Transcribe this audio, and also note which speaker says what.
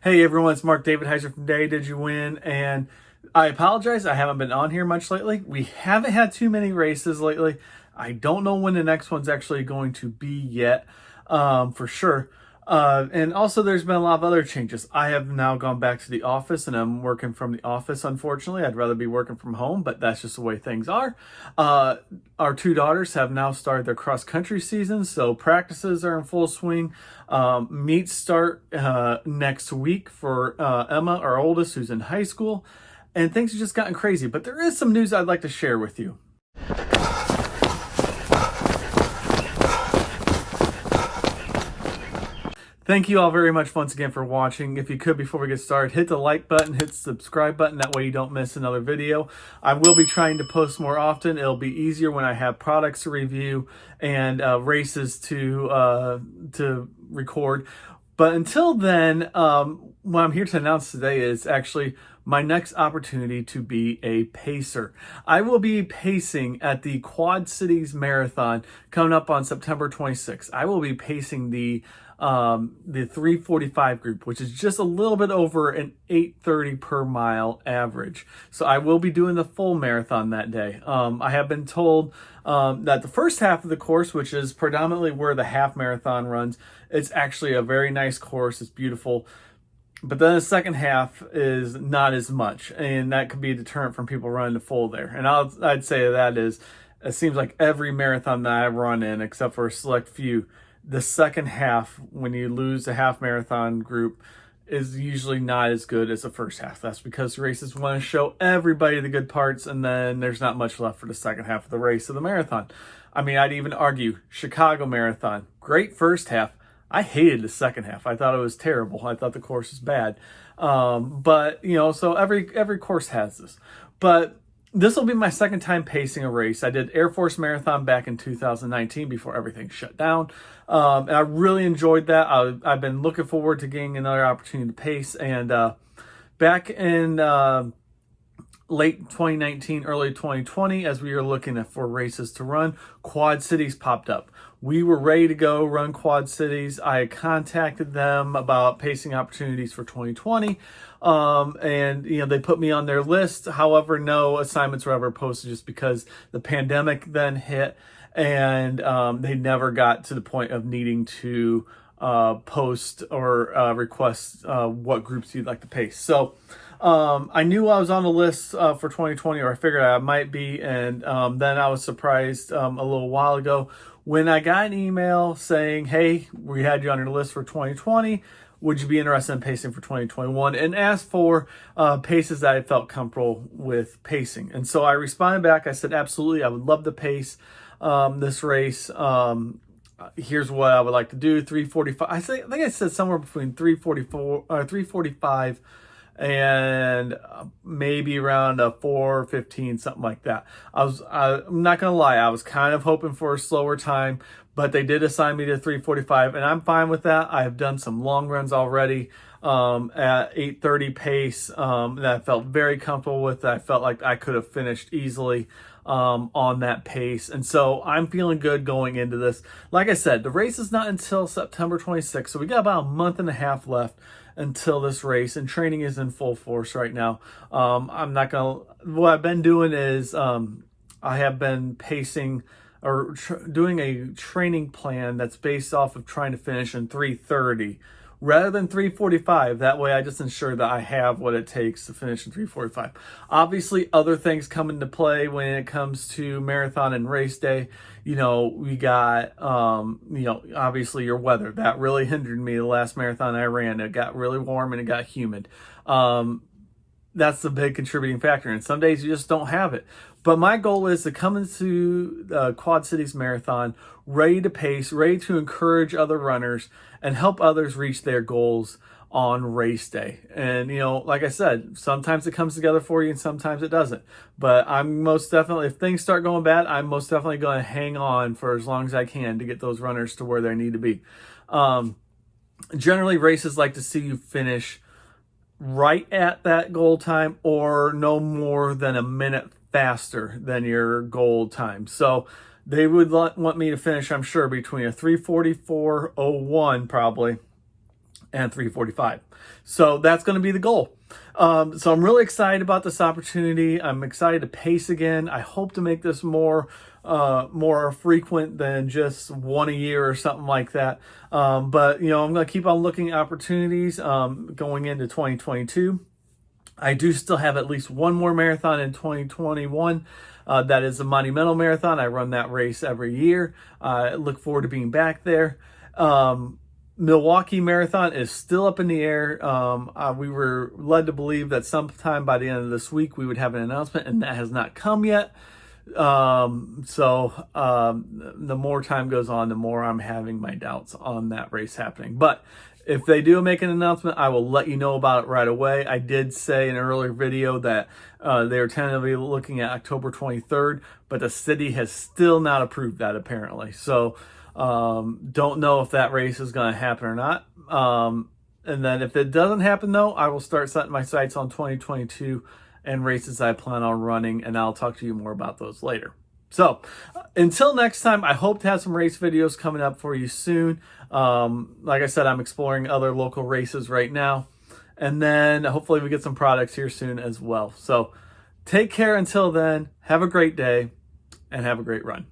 Speaker 1: Hey everyone, it's Mark David Heiser from Day Did You Win? And I apologize, I haven't been on here much lately. We haven't had too many races lately. I don't know when the next one's actually going to be yet, for sure. And also, there's been a lot of other changes. I have now gone back to the office and I'm working from the office, unfortunately. I'd rather be working from home, but that's just the way things are. Our two daughters have now started their cross country season, so practices are in full swing. Meets start next week for Emma, our oldest, who's in high school. And things have just gotten crazy, but there is some news I'd like to share with you. Thank you all very much once again for watching. If you could, before we get started, hit the like button, hit the subscribe button. That way you don't miss another video. I will be trying to post more often. It'll be easier when I have products to review and races to record. But until then, what I'm here to announce today is actually my next opportunity to be a pacer. I will be pacing at the Quad Cities Marathon coming up on September 26th. I will be pacing the 3:45 group, which is just a little bit over an 8:30 per mile average. So I will be doing the full marathon that day. I have been told that the first half of the course, which is predominantly where the half marathon runs, it's actually a very nice course. It's beautiful. But then the second half is not as much, and that could be a deterrent from people running the full there. And I'd say that is, it seems like every marathon that I run in, except for a select few, the second half, when you lose the half marathon group, is usually not as good as the first half. That's because the races want to show everybody the good parts, and then there's not much left for the second half of the race of the marathon. I mean, I'd even argue Chicago Marathon, great first half. I hated the second half. I thought it was terrible. I thought the course was bad. But, you know, so every course has this. But this will be my second time pacing a race. I did Air Force Marathon back in 2019 before everything shut down. And I really enjoyed that. I've been looking forward to getting another opportunity to pace. And back in late 2019, early 2020, as we were looking for races to run, Quad Cities popped up. We were ready to go run Quad Cities. I contacted them about pacing opportunities for 2020. And, you know, they put me on their list. However, no assignments were ever posted just because the pandemic then hit, and they never got to the point of needing to post or request what groups you'd like to pace. So I knew I was on the list for 2020, or I figured I might be. And then I was surprised a little while ago when I got an email saying, hey, we had you on your list for 2020. Would you be interested in pacing for 2021? And asked for paces that I felt comfortable with pacing. And so I responded back. I said, absolutely, I would love to pace this race. Here's what I would like to do. 3:45. I think I said somewhere between 3:45 and maybe around a 4:15, something like that. I'm not gonna lie, I was kind of hoping for a slower time, but they did assign me to 3:45, and I'm fine with that. I have done some long runs already at 8:30 pace that I felt very comfortable with. That I felt like I could have finished easily on that pace. And so I'm feeling good going into this. Like I said, the race is not until September 26th, so we got about a month and a half left until this race, and training is in full force right now. What I've been doing is I have been pacing or doing a training plan that's based off of trying to finish in 3:30 rather than 3:45. That way I just ensure that I have what it takes to finish in 3:45. Obviously, other things come into play when it comes to marathon and race day. You know, we got, obviously your weather. That really hindered me the last marathon I ran. It got really warm and it got humid. That's the big contributing factor. And some days you just don't have it. But my goal is to come into the Quad Cities Marathon ready to pace, ready to encourage other runners and help others reach their goals on race day. And, you know, like I said, sometimes it comes together for you and sometimes it doesn't. But I'm most definitely, if things start going bad, I'm most definitely going to hang on for as long as I can to get those runners to where they need to be. Generally, races like to see you finish right at that goal time or no more than a minute faster than your goal time. So they would want me to finish, I'm sure, between a 3:44:01 probably and 3:45. So that's going to be the goal. So I'm really excited about this opportunity. I'm excited to pace again. I hope to make this more frequent than just one a year or something like that. But I'm going to keep on looking at opportunities going into 2022. I do still have at least one more marathon in 2021. That is the Monumental Marathon. I run that race every year. I look forward to being back there. Milwaukee Marathon is still up in the air. We were led to believe that sometime by the end of this week we would have an announcement, and that has not come yet. The more time goes on, the more I'm having my doubts on that race happening. But if they do make an announcement, I will let you know about it right away. I did say in an earlier video that they were tentatively looking at October 23rd, but the city has still not approved that apparently. So don't know if that race is going to happen or not. And then if it doesn't happen though, I will start setting my sights on 2022 and races I plan on running, and I'll talk to you more about those later. So until next time, I hope to have some race videos coming up for you soon. Like I said, I'm exploring other local races right now, and then hopefully we get some products here soon as well. So take care until then, have a great day, and have a great run.